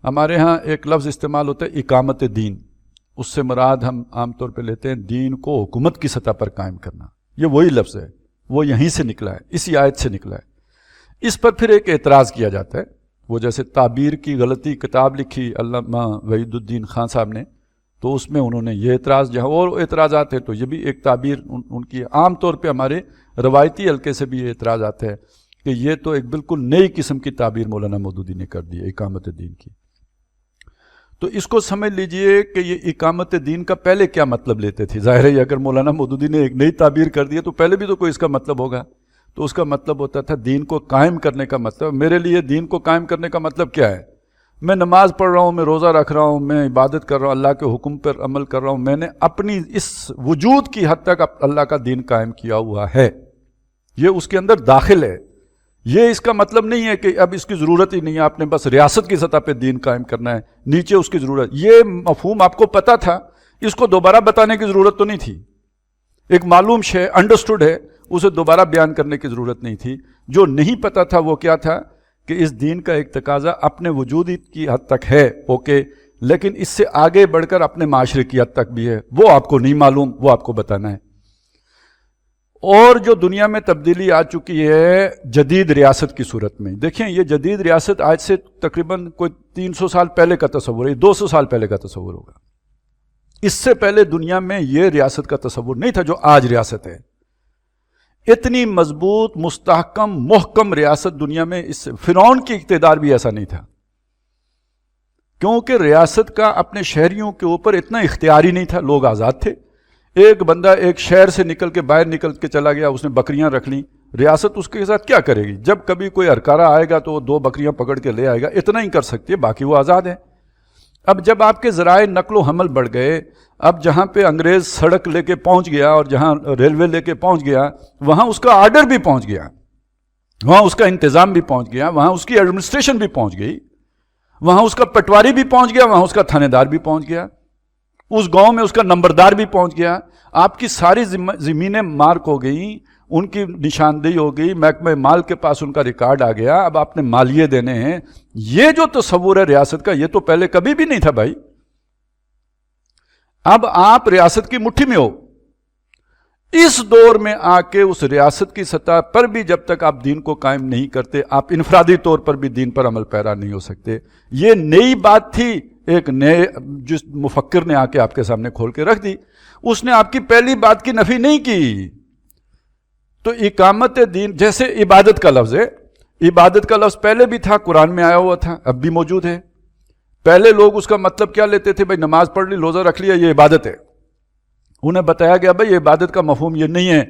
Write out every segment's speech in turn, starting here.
ہمارے ہاں ایک لفظ استعمال ہوتا ہے اقامت دین، اس سے مراد ہم عام طور پہ لیتے ہیں دین کو حکومت کی سطح پر قائم کرنا، یہ وہی لفظ ہے، وہ یہیں سے نکلا ہے، اسی آیت سے نکلا ہے۔ اس پر پھر ایک اعتراض کیا جاتا ہے، وہ جیسے تعبیر کی غلطی کتاب لکھی علامہ وحید الدین خان صاحب نے، تو اس میں انہوں نے یہ اعتراض، جہاں اور اعتراضات ہیں تو یہ بھی ایک تعبیر ان کی عام طور پہ ہمارے روایتی حلقے سے بھی یہ اعتراض آتا ہے کہ یہ تو ایک بالکل نئی قسم کی تعبیر مولانا مودودی نے کر دی ہے اقامت دین کی۔ تو اس کو سمجھ لیجئے کہ یہ اقامت دین کا پہلے کیا مطلب لیتے تھے۔ ظاہر ہے اگر مولانا مودودی نے ایک نئی تعبیر کر دی تو پہلے بھی تو کوئی اس کا مطلب ہوگا، تو اس کا مطلب ہوتا تھا دین کو قائم کرنے کا مطلب۔ میرے لیے دین کو قائم کرنے کا مطلب کیا ہے؟ میں نماز پڑھ رہا ہوں، میں روزہ رکھ رہا ہوں، میں عبادت کر رہا ہوں، اللہ کے حکم پر عمل کر رہا ہوں، میں نے اپنی اس وجود کی حد تک اللہ کا دین قائم کیا ہوا ہے، یہ اس کے اندر داخل ہے۔ یہ اس کا مطلب نہیں ہے کہ اب اس کی ضرورت ہی نہیں ہے، آپ نے بس ریاست کی سطح پہ دین قائم کرنا ہے، نیچے اس کی ضرورت۔ یہ مفہوم آپ کو پتہ تھا، اس کو دوبارہ بتانے کی ضرورت تو نہیں تھی، ایک معلوم شے انڈرسٹوڈ ہے، اسے دوبارہ بیان کرنے کی ضرورت نہیں تھی۔ جو نہیں پتہ تھا وہ کیا تھا کہ اس دین کا ایک تقاضا اپنے وجود کی حد تک ہے، اوکے، لیکن اس سے آگے بڑھ کر اپنے معاشرے کی حد تک بھی ہے، وہ آپ کو نہیں معلوم، وہ آپ کو بتانا ہے۔ اور جو دنیا میں تبدیلی آ چکی ہے جدید ریاست کی صورت میں، دیکھیں یہ جدید ریاست آج سے تقریباً کوئی 300 سال پہلے کا تصور ہے، 200 سال پہلے کا تصور ہوگا۔ اس سے پہلے دنیا میں یہ ریاست کا تصور نہیں تھا جو آج ریاست ہے۔ اتنی مضبوط، مستحکم، محکم ریاست دنیا میں اس سے فرعون کی اقتدار بھی ایسا نہیں تھا، کیونکہ ریاست کا اپنے شہریوں کے اوپر اتنا اختیار ہی نہیں تھا، لوگ آزاد تھے۔ ایک بندہ ایک شہر سے نکل کے باہر نکل کے چلا گیا، اس نے بکریاں رکھ لیں، ریاست اس کے ساتھ کیا کرے گی؟ جب کبھی کوئی ہرکارا آئے گا تو وہ 2 بکریاں پکڑ کے لے آئے گا، اتنا ہی کر سکتی ہے، باقی وہ آزاد ہے۔ اب جب آپ کے ذرائع نقل و حمل بڑھ گئے، اب جہاں پہ انگریز سڑک لے کے پہنچ گیا اور جہاں ریلوے لے کے پہنچ گیا، وہاں اس کا آرڈر بھی پہنچ گیا، وہاں اس کا انتظام بھی پہنچ گیا، وہاں اس کی ایڈمنسٹریشن بھی پہنچ گئی، وہاں اس کا پٹواری بھی پہنچ گیا، وہاں اس کا تھانے دار بھی پہنچ گیا، اس گاؤں میں اس کا نمبردار بھی پہنچ گیا۔ آپ کی ساری زمینیں مارک ہو گئیں، ان کی نشاندہی ہو گئی، محکمہ مال کے پاس ان کا ریکارڈ آ گیا، اب آپ نے مالیے دینے ہیں۔ یہ جو تصور ہے ریاست کا، یہ تو پہلے کبھی بھی نہیں تھا بھائی۔ اب آپ ریاست کی مٹھی میں ہو، اس دور میں آ کے اس ریاست کی سطح پر بھی جب تک آپ دین کو قائم نہیں کرتے، آپ انفرادی طور پر بھی دین پر عمل پیرا نہیں ہو سکتے۔ یہ نئی بات تھی، ایک نئے جس مفکر نے آ کے آپ کے سامنے کھول کے رکھ دی، اس نے آپ کی پہلی بات کی نفی نہیں کی۔ تو اقامت دین جیسے عبادت کا لفظ ہے، عبادت کا لفظ پہلے بھی تھا، قرآن میں آیا ہوا تھا، اب بھی موجود ہے۔ پہلے لوگ اس کا مطلب کیا لیتے تھے؟ بھائی نماز پڑھ لی، روزہ رکھ لیا، یہ عبادت ہے۔ انہیں بتایا گیا بھائی یہ عبادت کا مفہوم یہ نہیں ہے،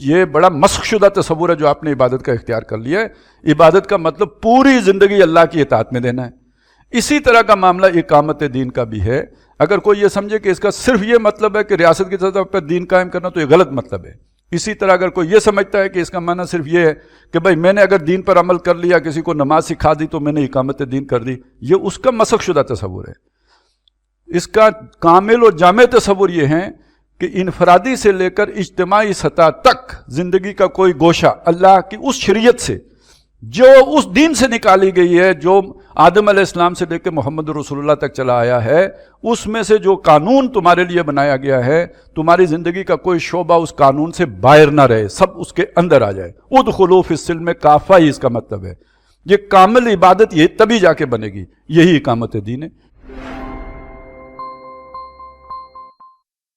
یہ بڑا مسخ شدہ تصور ہے جو آپ نے عبادت کا اختیار کر لیا ہے۔ عبادت کا مطلب پوری زندگی اللہ کی اطاعت میں دینا ہے۔ اسی طرح کا معاملہ اقامت دین کا بھی ہے۔ اگر کوئی یہ سمجھے کہ اس کا صرف یہ مطلب ہے کہ ریاست کی سطح پر دین قائم کرنا، تو یہ غلط مطلب ہے۔ اسی طرح اگر کوئی یہ سمجھتا ہے کہ اس کا معنی صرف یہ ہے کہ بھائی میں نے اگر دین پر عمل کر لیا، کسی کو نماز سکھا دی تو میں نے اقامت دین کر دی، یہ اس کا مسخ شدہ تصور ہے۔ اس کا کامل اور جامع تصور یہ ہے کہ انفرادی سے لے کر اجتماعی سطح تک زندگی کا کوئی گوشہ اللہ کی اس شریعت سے جو اس دین سے نکالی گئی ہے، جو آدم علیہ السلام سے لے کے محمد رسول اللہ تک چلا آیا ہے، اس میں سے جو قانون تمہارے لیے بنایا گیا ہے، تمہاری زندگی کا کوئی شعبہ اس قانون سے باہر نہ رہے، سب اس کے اندر آ جائے۔ ادخلوا فی السلم کافہ ہی اس کا مطلب ہے۔ یہ کامل عبادت یہ تبھی جا کے بنے گی، یہی اقامت دین ہے۔